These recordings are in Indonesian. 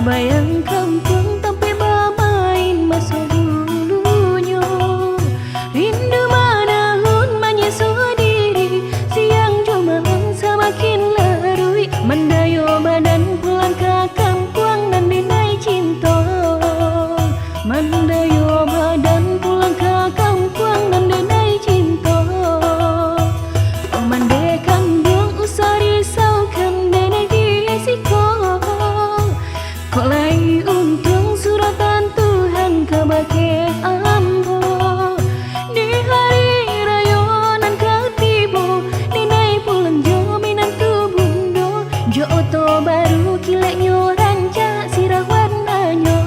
Bayang kampung tapi bermain masa dulunya. Rindu manahun menyusul diri, siang jumalan semakin larui. Mendayo badan pulang ke kampung dan dinai cinta. Mendayo badan pulang ke kampung dan dinai cinta. Oh mande kandung usah risaukan denai disiko. Kolai untung suratan Tuhan kebake ambo. Di hari raya nan ketibo, ninai pulang jo minantu bundo. Jo oto baru kileknyo rancak sirah warnanyo.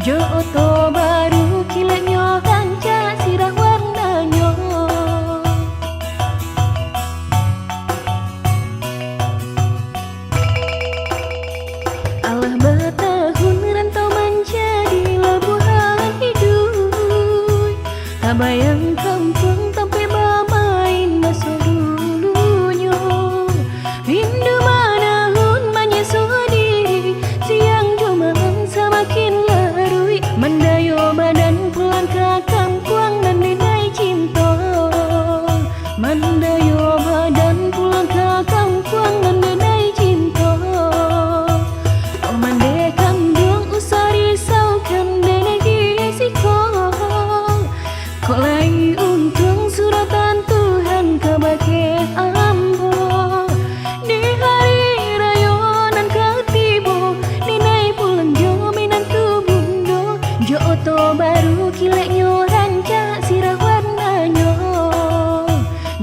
Jo oto baru kileknyo rancak sirah warnanyo. Allah bertahun rantau menjadi labuhan hidup. Tak bayang kampung tapi bermain masa dulunya. Rindu manahun menyusul diri, siang jumalan semakin larui. Mendayo badan pulang ke kampung dan dinai cinta. Mendayo badan pulang ke kampung dan dinai cinta. Oh mande kandung usah risaukan denai disiko. Kolai untung suratan Tuhan kebake ambo. Di hari raya nan ketibo, ninai pulang jo minantu bundo. Jo oto baru kileknyo rancak sirah warnanyo.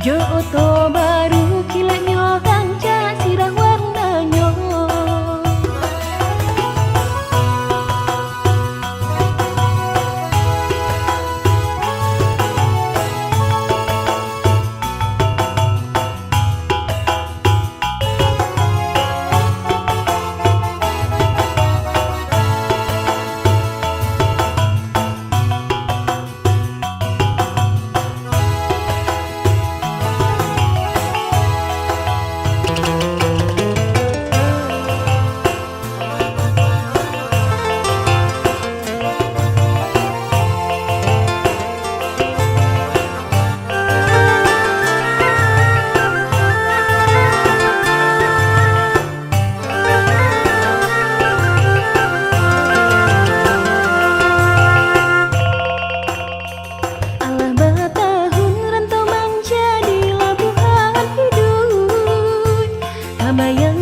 Jo oto baru kileknyo rancak sirah warnanyo. Allah bertahun rantau menjadi labuhan hidup. Tak bayang